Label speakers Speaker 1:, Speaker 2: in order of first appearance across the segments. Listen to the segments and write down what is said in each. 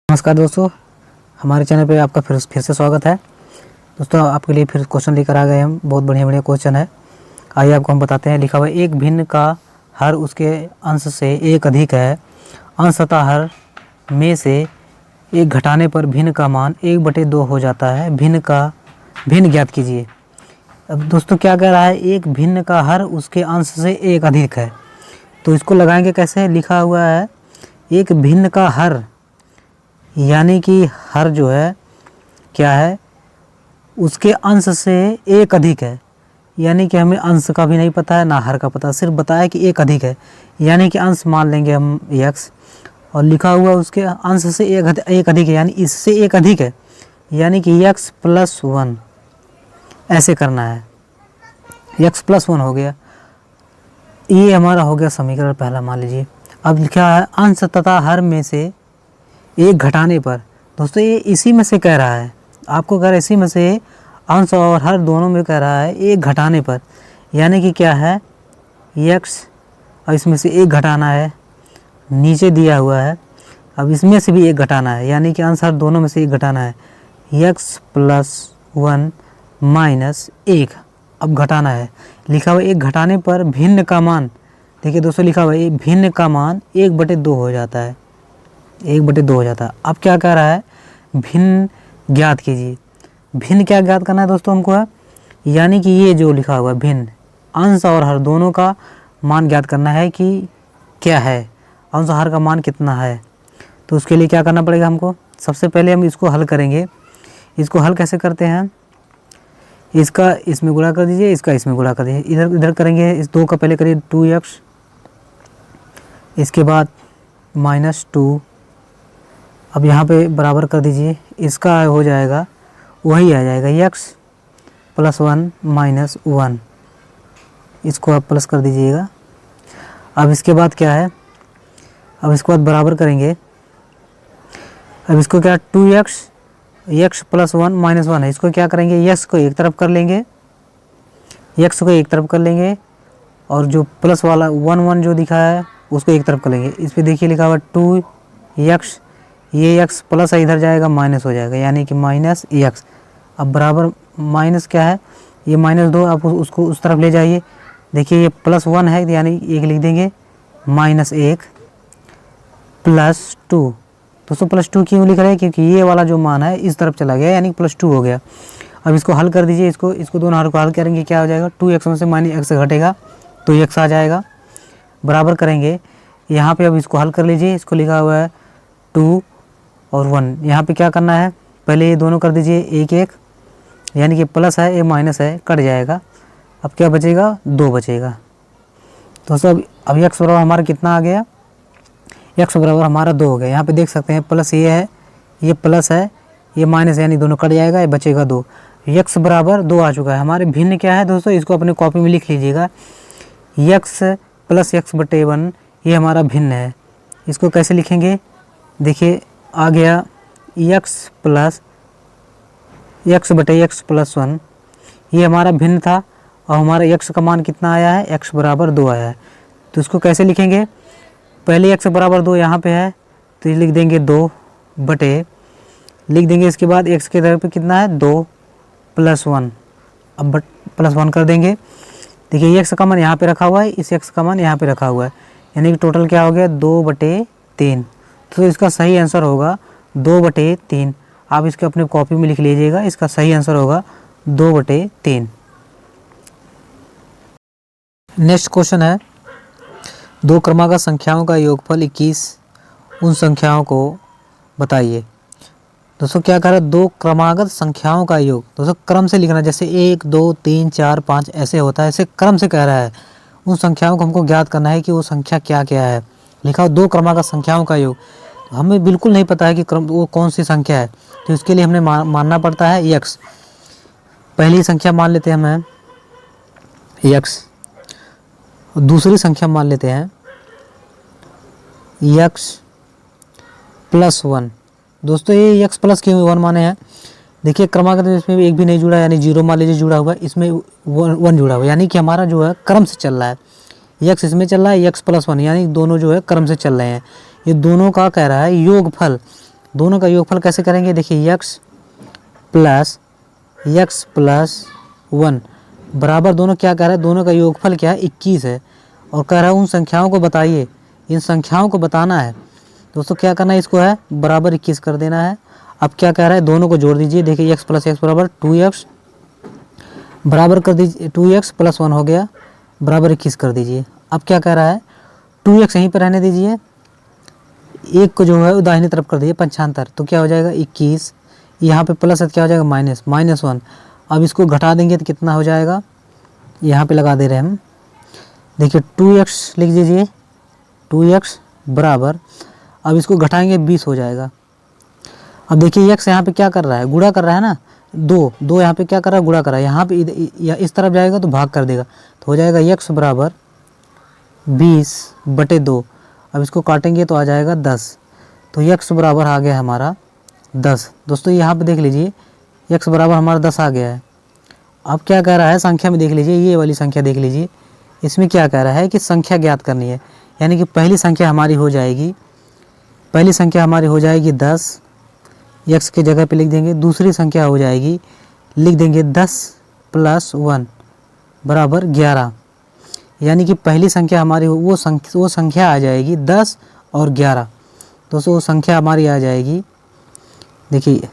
Speaker 1: नमस्कार दोस्तों, हमारे चैनल पे आपका फिर से स्वागत है। दोस्तों आपके लिए फिर क्वेश्चन लेकर आ गए हम। बहुत बढ़िया क्वेश्चन है। आइए आपको हम बताते हैं। लिखा हुआ है एक भिन्न का हर उसके अंश से एक अधिक है। अंश तथा हर में से एक घटाने पर भिन्न का मान 1/2 हो जाता है। भिन्न ज्ञात कीजिए। अब दोस्तों क्या कह रहा है, एक भिन्न का हर उसके अंश से एक अधिक है। तो इसको लगाएंगे कैसे। लिखा हुआ है एक भिन्न का हर, यानी कि हर जो है क्या है, उसके अंश से एक अधिक है। यानी कि हमें अंश का भी नहीं पता है ना हर का पता, सिर्फ बताया कि एक अधिक है। यानी कि अंश मान लेंगे हम x, और लिखा हुआ उसके अंश से एक अधिक है, यानी इससे एक अधिक है, यानी कि x + 1 ऐसे करना है। x + 1 हो गया। ये हमारा हो गया समीकरण पहला, मान लीजिए। अब लिखा है अंश तथा हर में से एक घटाने पर। दोस्तों ये इसी में से कह रहा है, आपको कह रहा है इसी में से अंश और हर दोनों में कह रहा है एक घटाने पर। यानी कि क्या है, x और इसमें से एक घटाना है, नीचे दिया हुआ है। अब इसमें से भी एक घटाना है, यानी कि अंश हर दोनों में से एक घटाना है। x + 1 - 1 अब घटाना है। लिखा हुआ एक घटाने पर भिन्न का मान, देखिए दोस्तों लिखा हुआ है भिन्न का मान 1/2 हो जाता है। 1/2 हो जाता है। अब क्या कह रहा है, भिन्न ज्ञात कीजिए। भिन्न क्या ज्ञात करना है दोस्तों हमको है, यानी कि ये जो लिखा हुआ है भिन्न, अंश और हर दोनों का मान ज्ञात करना है कि क्या है, अंश और हर का मान कितना है। तो उसके लिए क्या करना पड़ेगा हमको, सबसे पहले हम इसको हल करेंगे। इसको हल कैसे करते हैं, इसका इसमें गुणा कर दीजिए, इसका इसमें गुणा कर दीजिए। इधर करेंगे, इस 2 का पहले करिए 2x, इसके बाद -2। अब यहाँ पे बराबर कर दीजिए, इसका हो जाएगा वही आ जाएगा x + 1 - 1, इसको आप प्लस कर दीजिएगा। अब इसके बाद क्या है, अब इसके बाद बराबर करेंगे। अब इसको क्या 2x, x + 1 - 1 है, इसको क्या करेंगे, x को एक तरफ कर लेंगे, x को एक तरफ कर लेंगे, और जो प्लस वाला 1 जो दिखा है उसको एक तरफ कर लेंगे। इस पर देखिए लिखा हुआ 2x, ये x प्लस है, इधर जाएगा माइनस हो जाएगा, यानी कि -x। अब बराबर माइनस क्या है, ये -2, आप उसको उस तरफ ले जाइए। देखिए ये +1 है, यानी 1 लिख देंगे, -1 + 2। दोस्तों +2 क्यों लिख रहे हैं, क्योंकि ये वाला जो मान है इस तरफ चला गया, यानी +2 हो गया। अब इसको हल कर दीजिए, इसको दोनों हर को हल करेंगे, क्या हो जाएगा, 2x में से -x घटेगा तो x आ जाएगा। बराबर करेंगे यहाँ पे। अब इसको हल कर लीजिए, इसको लिखा हुआ है 2 और 1। यहाँ पे क्या करना है, पहले ये दोनों कर दीजिए 1 यानी कि प्लस है, ये माइनस है, कट जाएगा। अब क्या बचेगा, 2 बचेगा। दोस्तों अब x बराबर हमारा कितना आ गया, x बराबर हमारा 2 हो गया। यहाँ पे देख सकते हैं प्लस ये है, ये प्लस है, ये माइनस, यानी दोनों कट जाएगा, ये बचेगा 2। x बराबर 2 आ चुका है। हमारे भिन्न क्या है दोस्तों, इसको अपने कॉपी में लिख लीजिएगा, x + x/1 ये हमारा भिन्न है। इसको कैसे लिखेंगे, देखिए आ गया x + x/x + 1, ये हमारा भिन्न था, और हमारा x का मान कितना आया है, x बराबर 2 आया है। तो इसको कैसे लिखेंगे, पहले x बराबर 2 यहाँ पे है, तो ये लिख देंगे 2 बटे, लिख देंगे, इसके बाद x के तरफ पे कितना है, 2 + 1। अब +1 कर देंगे। देखिए x का मान यहाँ पे रखा हुआ है, इस x का मान यहाँ पे रखा हुआ है, यानी कि टोटल क्या हो गया, 2/3। तो इसका सही आंसर होगा 2/3। आप इसके अपने कॉपी में लिख लीजिएगा, इसका सही आंसर होगा 2/3। नेक्स्ट क्वेश्चन है, 2 क्रमागत संख्याओं का योगफल 21, उन संख्याओं को बताइए। दोस्तों क्या कह रहा है, 2 क्रमागत संख्याओं का योग। दोस्तों क्रम से लिखना, जैसे 1 2 3 4 5 ऐसे होता है, ऐसे क्रम से कह रहा है। उन संख्याओं को हमको ज्ञात करना है कि वो संख्या क्या क्या है। लिखा हो 2 क्रमागत संख्याओं का योग। हमें बिल्कुल नहीं पता है कि क्रम वो कौन सी संख्या है, तो इसके लिए हमने मानना पड़ता है x। पहली संख्या मान लेते हैं हम x, दूसरी संख्या मान लेते हैं x + 1। दोस्तों ये x + क्यों 1 माने हैं, देखिए क्रमागत इसमें एक भी नहीं जुड़ा, यानी 0 मान लीजिए जुड़ा हुआ है, इसमें 1 जुड़ा हुआ है, यानी कि हमारा जो है क्रम से चल रहा है। x इसमें चल रहा है, x + 1, यानी दोनों जो है क्रम से चल रहे हैं। ये दोनों का कह रहा है योगफल। दोनों का योगफल कैसे करेंगे, देखिए x प्लस 1 बराबर, दोनों क्या कह रहा है, दोनों का योगफल क्या है 21 है, और कह रहा है उन संख्याओं को बताइए, इन संख्याओं को बताना है। दोस्तों क्या करना है, इसको है बराबर 21 कर देना है। अब क्या कह रहा है, दोनों को जोड़ दीजिए, देखिए x प्लस एक्स बराबर 2x बराबर कर दीजिए, 2x प्लस 1 हो गया बराबर 21 कर दीजिए। अब क्या कह रहा है, 2x यहीं पर रहने दीजिए, एक को जो है वो दाहिनी तरफ कर दीजिए 75, तो क्या हो जाएगा 21, यहाँ पे प्लस है क्या हो जाएगा -1। अब इसको घटा देंगे तो कितना हो जाएगा, यहाँ पे लगा दे रहे हैं हम, देखिए 2x लिख दीजिए, 2x बराबर, अब इसको घटाएंगे 20 हो जाएगा। अब देखिए x यहाँ पे क्या कर रहा है, गुणा कर रहा है ना, 2 यहाँ पे क्या कर रहा है, गुणा कर रहा है, यहाँ पे इस तरफ जाएगा तो भाग कर देगा, तो हो जाएगा x बराबर 20/2। अब इसको काटेंगे तो आ जाएगा 10, तो x बराबर आ गया हमारा 10। दोस्तों यहाँ पे देख लीजिए x बराबर हमारा 10 आ गया है। अब क्या कह रहा है, संख्या में देख लीजिए, ये वाली संख्या देख लीजिए, इसमें क्या कह रहा है कि संख्या ज्ञात करनी है, यानी कि पहली संख्या हमारी हो जाएगी 10, x के जगह पे लिख देंगे। दूसरी संख्या हो जाएगी, लिख देंगे 10 + 1 बराबर 11, यानी कि पहली संख्या हमारी वो संख्या आ जाएगी 10 और 11। दोस्तों वो संख्या हमारी आ जाएगी, देखिए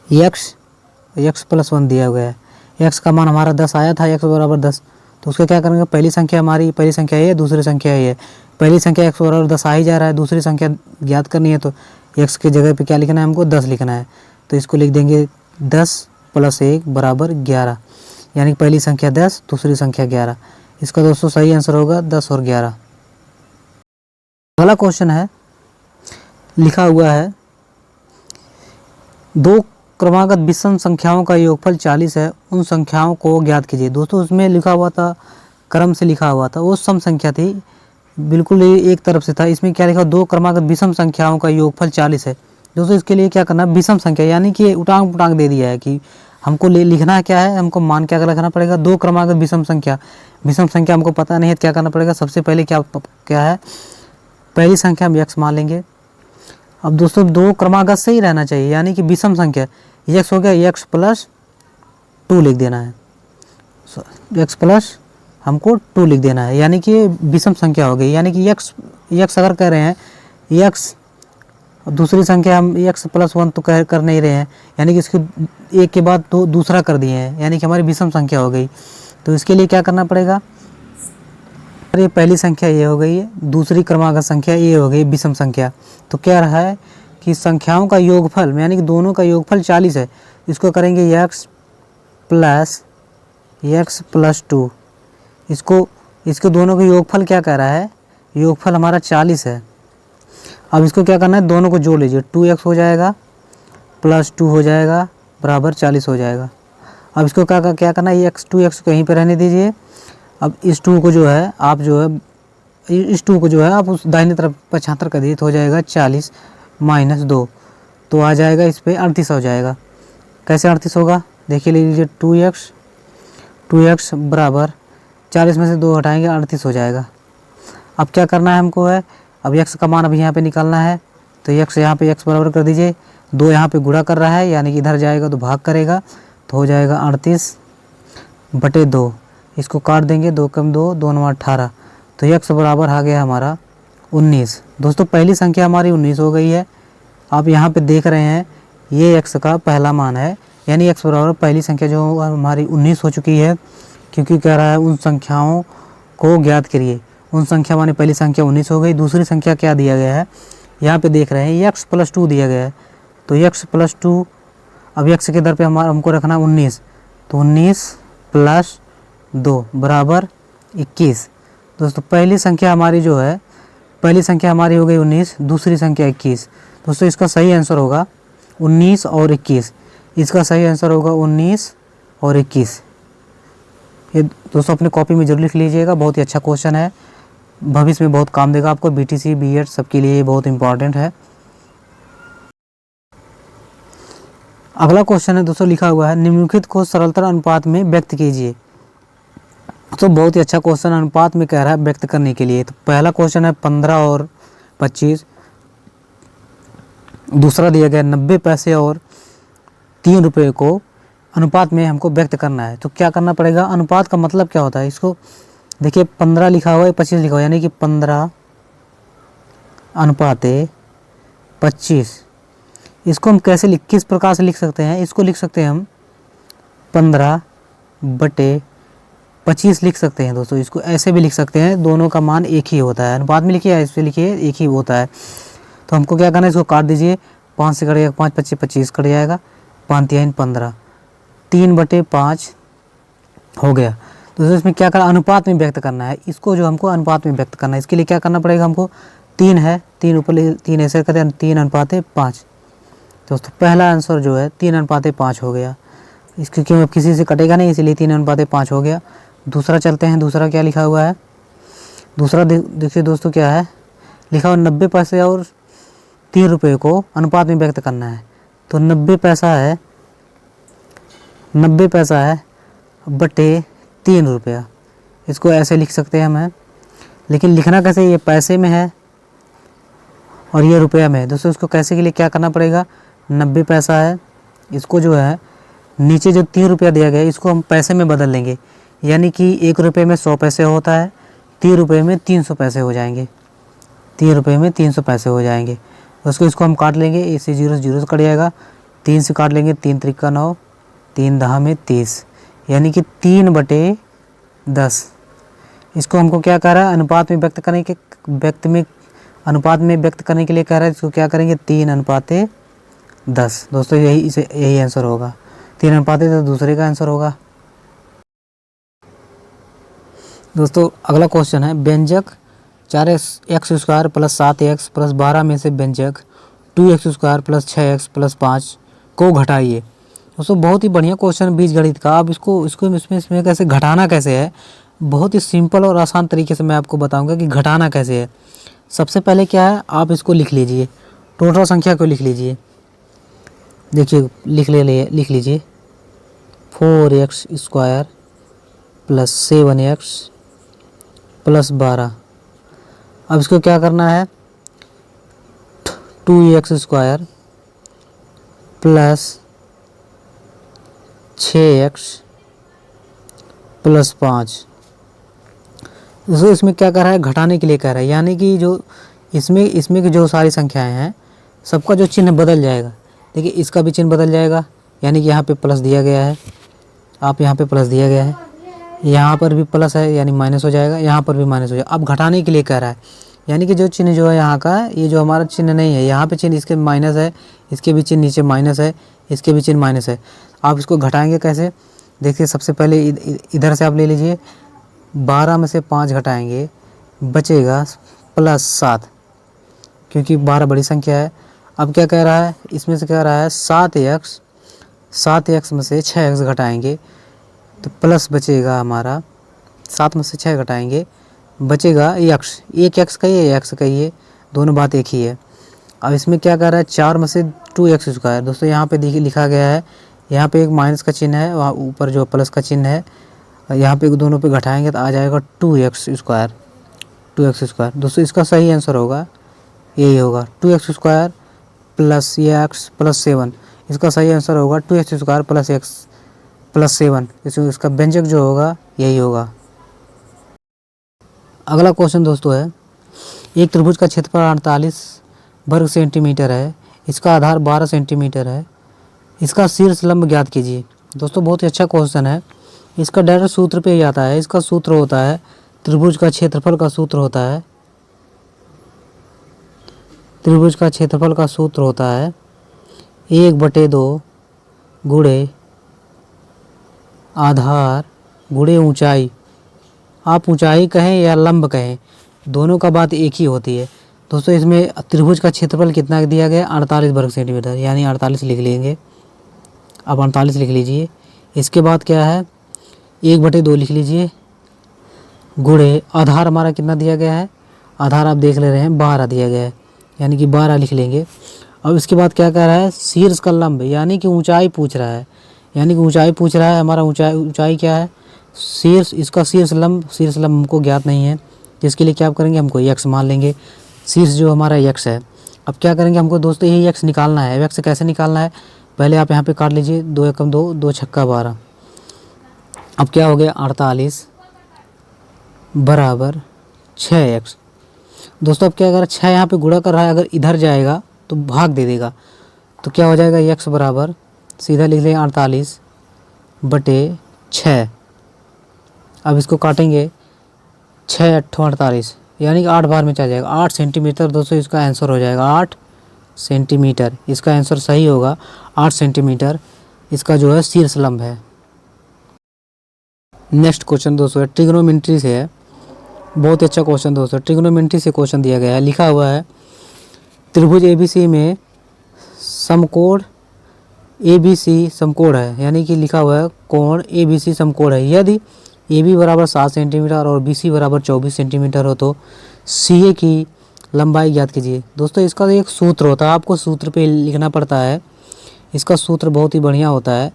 Speaker 1: x प्लस 1 दिया हुआ है, x का मान हमारा 10 आया था, x बराबर 10, तो उसका क्या करेंगे, पहली संख्या ये है, दूसरी संख्या ये है, पहली संख्या x बराबर 10 आ ही जा रहा है, दूसरी संख्या ज्ञात करनी है तो x के जगह पे क्या लिखना है, हमको 10 लिखना है, तो इसको लिख देंगे 10 + 1 बराबर 11, यानी कि पहली संख्या 10, दूसरी संख्या 11। इसका दोस्तों सही आंसर होगा 10 और 11। अगला क्वेश्चन है, लिखा हुआ है 2 क्रमागत विषम संख्याओं का योगफल 40 है, उन संख्याओं को ज्ञात कीजिए। दोस्तों उसमें लिखा हुआ था, क्रम से लिखा हुआ था, वो सम संख्या थी, बिल्कुल एक तरफ से था। इसमें क्या लिखा, 2 क्रमागत विषम संख्याओं का योगफल 40 है। दोस्तों इसके लिए क्या करना, विषम संख्या यानी कि उटांग पुटांग दे दिया है कि हमको लिखना क्या है, हमको मान क्या रखना पड़ेगा, 2 क्रमागत विषम संख्या हमको पता नहीं है, क्या करना पड़ेगा, सबसे पहले क्या है, पहली संख्या हम x मान लेंगे। अब दोस्तों 2 क्रमागत से ही रहना चाहिए, यानी कि विषम संख्या x हो गया, x + 2 लिख देना है, x + हमको 2 लिख देना है, यानी कि विषम संख्या हो गई, यानी कि x अगर कह रहे हैं x, दूसरी संख्या हम x + 1 तो कर नहीं रहे हैं, यानी कि इसके एक के बाद तो दूसरा कर दिए हैं, यानी कि हमारी विषम संख्या हो गई। तो इसके लिए क्या करना पड़ेगा, ये पहली संख्या ये हो गई है, दूसरी क्रमागत संख्या ये हो गई विषम संख्या। तो क्या रहा है कि संख्याओं का योगफल यानी कि दोनों का योगफल 40 है, इसको करेंगे x + 2, इसको दोनों का योगफल क्या कह रहा है, योगफल हमारा 40 है। अब इसको क्या करना है, दोनों को जोड़ लीजिए, 2x हो जाएगा + 2 हो जाएगा बराबर 40 हो जाएगा। अब इसको क्या करना है, 2x को यहीं पर रहने दीजिए। अब इस 2 को जो है आप उस दाहिनी तरफ 75 कर दीजिए, तो हो जाएगा 40 - 2, तो आ जाएगा इस पर 38 हो जाएगा। कैसे 38 होगा, देखिए लीजिए 2x बराबर 40 में से 2 हटाएंगे 38 हो जाएगा। अब क्या करना है हमको है, अब x का मान अभी यहाँ पे निकालना है, तो x यहाँ पे x बराबर कर दीजिए, 2 यहाँ पे गुणा कर रहा है, यानी कि इधर जाएगा तो भाग करेगा, तो हो जाएगा 38/2, इसको काट देंगे, 2 × 2 2 × 9 18, तो x बराबर आ गया हमारा 19। दोस्तों पहली संख्या हमारी 19 हो गई है। आप यहाँ पे देख रहे हैं ये x का पहला मान है, यानी x बराबर पहली संख्या जो हमारी 19 हो चुकी है, क्योंकि कह रहा है उन संख्याओं को ज्ञात करिए। उन संख्या माने पहली संख्या 19 हो गई। दूसरी संख्या क्या दिया गया है, यहाँ पे देख रहे हैं x + 2 दिया गया है, तो x + 2, अब x के दर पे हमको रखना 19, तो 19 + 2 बराबर 21। दोस्तों पहली संख्या हमारी हो गई 19, दूसरी संख्या 21। दोस्तों इसका सही आंसर होगा 19 और 21, इसका सही आंसर होगा 19 और 21। ये दोस्तों अपने कॉपी में जरूर लिख लीजिएगा, बहुत ही अच्छा क्वेश्चन है, भविष्य में बहुत काम देगा आपको, BTC B.Ed सबके लिए ये बहुत इंपॉर्टेंट है। अगला क्वेश्चन है दोस्तों, लिखा हुआ है निम्नलिखित को सरलतर अनुपात में व्यक्त कीजिए। तो बहुत ही अच्छा क्वेश्चन अनुपात में कह रहा है व्यक्त करने के लिए। तो पहला क्वेश्चन है 15 और 25, दूसरा दिया गया 90 पैसे और 3 रुपये को अनुपात में हमको व्यक्त करना है। तो क्या करना पड़ेगा, अनुपात का मतलब क्या होता है, इसको देखिए 15 लिखा हुआ है, 25 लिखा हुआ है, यानी कि 15 अनुपात 25। इसको हम कैसे किस प्रकार से लिख सकते हैं, इसको लिख सकते हैं हम 15/25 लिख सकते हैं दोस्तों। इसको ऐसे भी लिख सकते हैं, दोनों का मान एक ही होता है, अनुपात में लिखिए इस पर लिखिए एक ही होता है। तो हमको क्या करना है, इसको काट दीजिए, 5 से कटेगा 5 25 25 कट जाएगा, 5 3 15, 3/5 हो गया। तो दोस्तों इसमें क्या करना, अनुपात में व्यक्त करना है, इसको जो हमको अनुपात में व्यक्त करना है, इसके लिए क्या करना पड़ेगा हमको, 3 है, 3 ऊपर 3 ऐसे करते हैं, 3/5। दोस्तों पहला आंसर जो है 3/5 हो गया, इसको क्यों अब किसी से कटेगा नहीं, इसलिए 3/5 हो गया। दूसरा चलते हैं, दूसरा क्या लिखा हुआ है, दूसरा देखिए दोस्तों क्या है लिखा हुआ, 90 पैसे और 3 रुपये को अनुपात में व्यक्त करना है। तो 90 पैसा है, 90 पैसा है बटे 3 रुपया, इसको ऐसे लिख सकते हैं हम, लेकिन लिखना कैसे, ये पैसे में है और ये रुपया में है। दोस्तों इसको कैसे के लिए क्या करना पड़ेगा, 90 पैसा है, इसको जो है नीचे जो 3 रुपया दिया गया है इसको हम पैसे में बदल लेंगे, यानी कि 1 रुपये में 100 पैसे होता है, 3 रुपये में 300 पैसे हो जाएंगे, 3 रुपये में 300 पैसे हो जाएंगे। उसको इसको हम काट लेंगे, इससे 0 0 से कट जाएगा, 3 से काट लेंगे, 3 त्रिका 9, 3 10 में 30, यानी कि 3/10। इसको हमको क्या कह रहा है, अनुपात में व्यक्त करने के अनुपात में व्यक्त करने के लिए कह रहा है, इसको क्या करेंगे 3/10। दोस्तों यही आंसर होगा, 3/10 तो दूसरे का आंसर होगा। दोस्तों अगला क्वेश्चन है, व्यंजक 4x² + 7x + 12 में से व्यंजक 2x² + 6x + 5 को घटाइए। दोस्तों बहुत ही बढ़िया क्वेश्चन बीजगणित का। अब इसमें कैसे घटाना कैसे है, बहुत ही सिंपल और आसान तरीके से मैं आपको बताऊंगा कि घटाना कैसे है। सबसे पहले क्या है, आप इसको लिख लीजिए, टोटल संख्या को लिख लीजिए, देखिए लिख लीजिए 4x² + 7x + 12। अब इसको क्या करना है, 2x² + 6x + 5। दोस्तों इसमें क्या कर रहा है, घटाने के लिए कह रहा है, यानी कि जो इसमें की जो सारी संख्याएं हैं सबका जो चिन्ह बदल जाएगा। देखिए इसका भी चिन्ह बदल जाएगा, यानी कि यहाँ पे प्लस दिया गया है, आप यहाँ पे प्लस दिया गया है, यहाँ पर भी प्लस है यानी माइनस हो जाएगा, यहाँ पर भी माइनस हो जाएगा। अब घटाने के लिए कह रहा है, यानी कि जो चिन्ह जो है यहाँ का, ये जो हमारा चिन्ह नहीं है, यहाँ पे चिन्ह इसके माइनस है, इसके भी चिन्ह नीचे माइनस है, इसके भी चिन्ह माइनस है। आप इसको घटाएंगे कैसे, देखिए सबसे पहले इधर से आप ले लीजिए, 12 में से 5 घटाएंगे, बचेगा +7, क्योंकि 12 बड़ी संख्या है। अब क्या कह रहा है, इसमें से कह रहा है 7x में से 6x घटाएंगे तो प्लस बचेगा हमारा, 7 में से 6 घटाएंगे बचेगा x, एक x कहिए x कहिए, दोनों बात एक ही है। अब इसमें क्या कह रहा है, 4 में से 2x²। दोस्तों यहाँ पे देखिए लिखा गया है, यहाँ पे एक माइनस का चिन्ह है, वहाँ ऊपर जो प्लस का चिन्ह है, यहाँ पे दोनों पे घटाएंगे तो आ जाएगा 2x²। दोस्तों इसका सही आंसर होगा, यही होगा 2x² + ये x + 7। इसका सही आंसर होगा 2x² + x + 7। इसका व्यंजक जो होगा यही होगा। अगला क्वेश्चन दोस्तों है, एक त्रिभुज का क्षेत्रफल 48 वर्ग सेंटीमीटर है, इसका आधार 12 सेंटीमीटर है, इसका शीर्ष लंब ज्ञात कीजिए। दोस्तों बहुत ही अच्छा क्वेश्चन है, इसका डायरेक्ट सूत्र पे ही आता है। इसका सूत्र होता है, त्रिभुज का क्षेत्रफल का सूत्र होता है, त्रिभुज का क्षेत्रफल का सूत्र होता है 1/2 गुणे आधार गुणे ऊंचाई। आप ऊंचाई कहें या लंब कहें, दोनों का बात एक ही होती है। दोस्तों इसमें त्रिभुज का क्षेत्रफल कितना दिया गया, 48 वर्ग सेंटीमीटर, यानी 48 लिख लेंगे। अब 48 लिख लीजिए। इसके बाद क्या है, 1/2 लिख लीजिए गुणे आधार हमारा कितना दिया गया है, आधार आप देख ले रहे हैं 12 दिया गया है, यानी कि 12 लिख लेंगे। अब इसके बाद क्या कह रहा है, शीर्ष का लंब, यानी कि ऊंचाई पूछ रहा है, यानी कि ऊंचाई पूछ रहा है हमारा। ऊंचाई क्या है, शीर्ष, इसका शीर्ष लंब हमको ज्ञात नहीं है, जिसके लिए क्या करेंगे, हमको x मान लेंगे। शीर्ष जो हमारा x है, अब क्या करेंगे, हमको दोस्तों यही x निकालना है। x कैसे निकालना है, पहले आप यहाँ पे काट लीजिए, 2 एकम 2, 2 छक्का 12। अब क्या हो गया, 48 बराबर 6x। दोस्तों अब क्या, अगर 6 यहाँ पे गुणा कर रहा है, अगर इधर जाएगा तो भाग दे देगा, तो क्या हो जाएगा, x बराबर सीधा लिख लेंगे 48 बटे 6। अब इसको काटेंगे, 6 8 48, यानी कि 8 बार में चला जाएगा, 8 सेंटीमीटर। दोस्तों इसका आंसर हो जाएगा 8 सेंटीमीटर। इसका आंसर सही होगा 8 सेंटीमीटर, इसका जो है शीर्ष लंब है। नेक्स्ट क्वेश्चन दोस्तों है ट्रिग्नोमेट्री से है, बहुत अच्छा क्वेश्चन दोस्तों। ट्रिग्नोमेट्री से क्वेश्चन दिया गया है, लिखा हुआ है त्रिभुज ABC में समकोण ABC समकोण है, यानी कि लिखा हुआ है कोण ABC समकोण है। यदि AB बराबर 7 सेंटीमीटर और BC बराबर 24 सेंटीमीटर हो तो CA की लंबाई ज्ञात कीजिए। दोस्तों इसका एक सूत्र होता है, आपको सूत्र पे लिखना पड़ता है। इसका सूत्र बहुत ही बढ़िया होता है।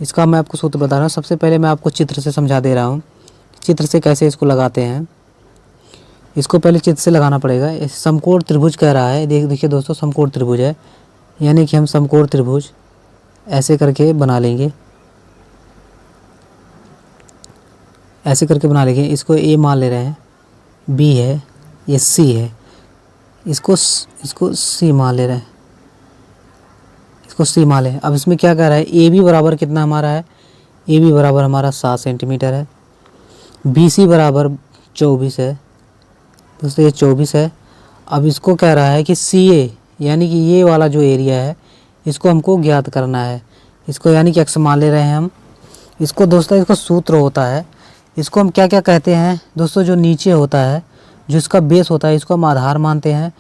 Speaker 1: इसका मैं आपको सूत्र बता रहा हूँ। सबसे पहले मैं आपको चित्र से समझा दे रहा हूँ, चित्र से कैसे इसको लगाते हैं। इसको पहले चित्र से लगाना पड़ेगा। समकोण त्रिभुज कह रहा है, देखिए दोस्तों समकोण त्रिभुज है, यानी कि हम समकोण त्रिभुज ऐसे करके बना लेंगे, ऐसे करके बना लेंगे। इसको A मान ले रहे हैं, B है, ये C है, इसको C मान ले रहे हैं, इसको C मान ले। अब इसमें क्या कह रहा है, AB बराबर कितना हमारा है, AB बराबर हमारा 7 सेंटीमीटर है, BC बराबर 24 है। दोस्तों ये 24 है। अब इसको कह रहा है कि CA, यानी कि ये वाला जो एरिया है, इसको हमको ज्ञात करना है। इसको यानी कि x मान ले रहे हैं हम। इसको दोस्तों इसका सूत्र होता है, इसको हम क्या क्या कहते हैं दोस्तों, जो नीचे होता है, जो इसका बेस होता है, इसको हम आधार मानते हैं।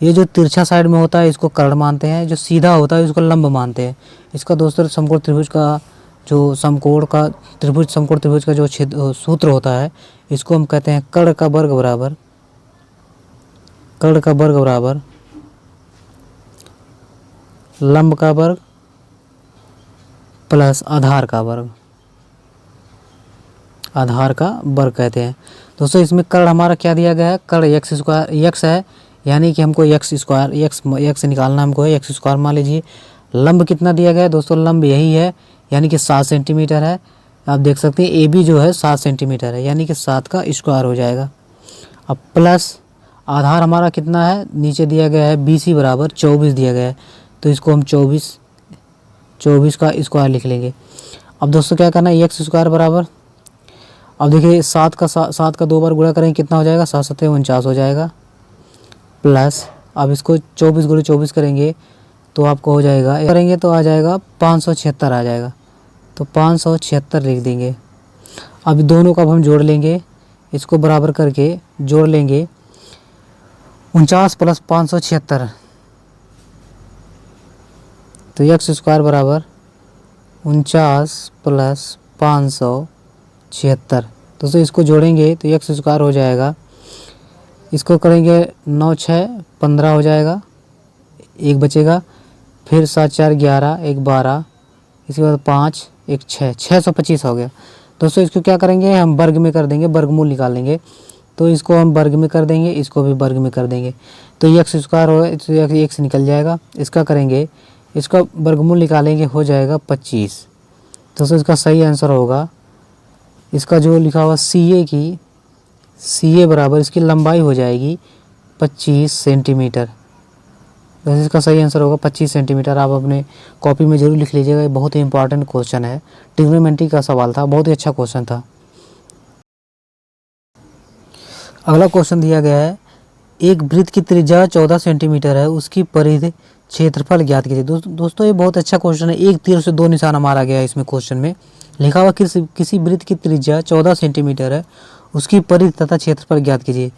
Speaker 1: ये जो तिरछा साइड में होता है इसको कर्ण मानते हैं, जो सीधा होता है इसको लंब मानते हैं। इसका दोस्तों समकोण त्रिभुज का जो समकोण त्रिभुज का जो सूत्र होता है, इसको हम कहते हैं कर्ण का वर्ग बराबर लंब का वर्ग प्लस आधार का वर्ग कहते हैं। दोस्तों इसमें कर्ण हमारा क्या दिया गया है, कर्ण x है, यानी कि हमको x निकालना हमको है, x² मान लीजिए। लंब कितना दिया गया है दोस्तों, लंब यही है, यानी कि 7 सेंटीमीटर है। आप देख सकते हैं AB जो है 7 सेंटीमीटर है, यानी कि 7 का स्क्वायर हो जाएगा। अब प्लस आधार हमारा कितना है, नीचे दिया गया है BC बराबर 24 दिया गया है, तो इसको हम 24 का स्क्वायर लिख लेंगे। अब दोस्तों क्या करना है, x² बराबर, अब देखिए 7 का 2 बार गुणा करेंगे कितना हो जाएगा, 7 7 49 हो जाएगा, प्लस अब इसको 24 गुणे 24 करेंगे तो आपको हो जाएगा, करेंगे तो आ जाएगा 576 आ जाएगा, तो 576 लिख देंगे। अब दोनों का अब हम जोड़ लेंगे, इसको बराबर करके जोड़ लेंगे, 49 प्लस 576, तो x² बराबर 49 प्लस 576। दोस्तों इसको जोड़ेंगे तो x² हो जाएगा, इसको करेंगे 9 6 15 हो जाएगा, एक बचेगा, फिर 7 4 11 1 12, इसके बाद 5 1 6 625 हो गया। दोस्तों इसको क्या करेंगे, हम वर्ग में कर देंगे, वर्गमूल निकाल लेंगे, तो इसको हम वर्ग में कर देंगे, इसको भी वर्ग में कर देंगे, तो x² होगा, तो x निकल जाएगा। इसका करेंगे, इसका वर्गमूल निकालेंगे, हो जाएगा 25। दोस्तों इसका सही आंसर होगा, इसका जो लिखा हुआ CA बराबर इसकी लंबाई हो जाएगी 25 सेंटीमीटर। दोस्तों इसका सही आंसर होगा 25 सेंटीमीटर। आप अपने कॉपी में जरूर लिख लीजिएगा, ये बहुत ही इंपॉर्टेंट क्वेश्चन है, ट्रिग्नोमेट्री का सवाल था, बहुत ही अच्छा क्वेश्चन था। अगला क्वेश्चन दिया गया है, एक वृत्त की त्रिज्या 14 सेंटीमीटर है, उसकी परिधि क्षेत्रफल ज्ञात कीजिए। दोस्तों ये बहुत अच्छा क्वेश्चन है, एक तीर से 2 निशाना मारा गया है इसमें क्वेश्चन में। लिखा हुआ किसी वृत्त की त्रिज्या 14 सेंटीमीटर है, उसकी परिधि तथा क्षेत्रफल ज्ञात कीजिए।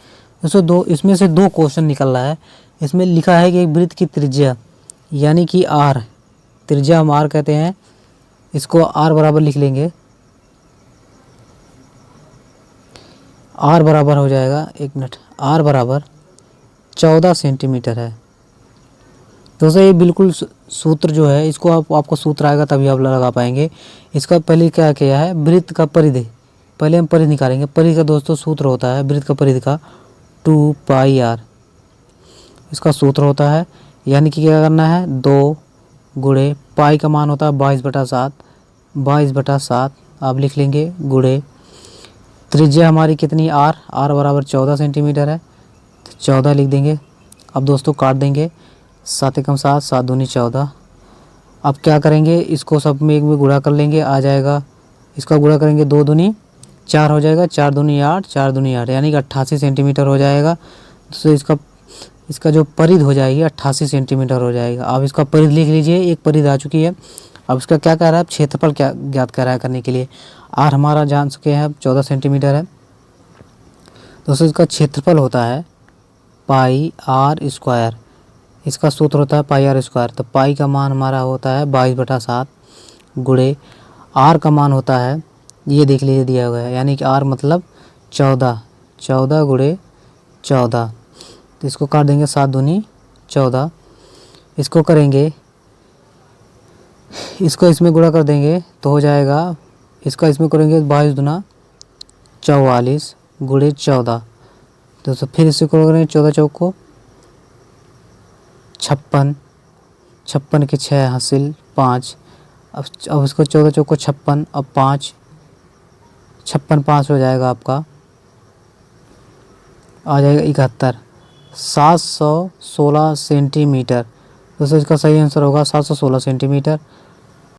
Speaker 1: दोस्तों इसमें से 2 क्वेश्चन निकल रहा है। इसमें लिखा है कि एक वृत्त की त्रिज्या, यानी कि R, त्रिज्या हम R कहते हैं, इसको R बराबर लिख लेंगे, R बराबर हो जाएगा, एक मिनट, R बराबर 14 सेंटीमीटर है। दोस्तों ये बिल्कुल सूत्र जो है, इसको आपको सूत्र आएगा तभी आप लगा पाएंगे। इसका पहले क्या किया है, वृत्त का परिधि, पहले हम परिधि निकालेंगे। परिधि का दोस्तों सूत्र होता है वृत्त का परिधि का 2 पाई R। इसका सूत्र होता है, यानी कि क्या करना है, 2 गुणे पाई का मान होता है 22/7, 22/7 आप लिख लेंगे, गुणे त्रिज्या हमारी कितनी आर बराबर 14 सेंटीमीटर है, तो 14 लिख देंगे। अब दोस्तों काट देंगे, 7 एकम 7, 7 दूनी 14। अब क्या करेंगे, इसको सब में एक में गुणा कर लेंगे, आ जाएगा, इसका गुणा करेंगे 2 दूनी 4 हो जाएगा, 4 दूनी 8, 4 दूनी 8 यानी कि 88 सेंटीमीटर हो जाएगा। तो इसका जो परिध हो जाएगी 88 सेंटीमीटर हो जाएगा। अब इसका परिध लिख लीजिए, एक परिध आ चुकी है। अब इसका क्या कह रहा है, क्षेत्रफल क्या ज्ञात कर रहा है करने के लिए। आर हमारा जान चुके हैं, अब 14 सेंटीमीटर है। दोस्तों इसका क्षेत्रफल होता है पाई आर स्क्वायर, इसका सूत्र होता है पाई आर स्क्वायर। तो पाई का मान हमारा होता है 22/7 गुणे आर का मान होता है, ये देख लीजिए दिया हुआ है, यानी कि आर मतलब 14, 14 गुणे 14। तो इसको काट देंगे, 7 दूनी 14। इसको करेंगे, इसको इसमें गुणा कर देंगे तो हो जाएगा, इसका इसमें करेंगे 22 दूना 44 गुणे 14। दोस्तों फिर इससे करेंगे 14 चौक को 56, 56 के 6 हासिल 5। अब इसको 14 चौक को 56, अब 5, 56 5 हो जाएगा आपका, आ जाएगा 71, 716 सेंटीमीटर। दोस्तों इसका सही आंसर होगा 716 सेंटीमीटर।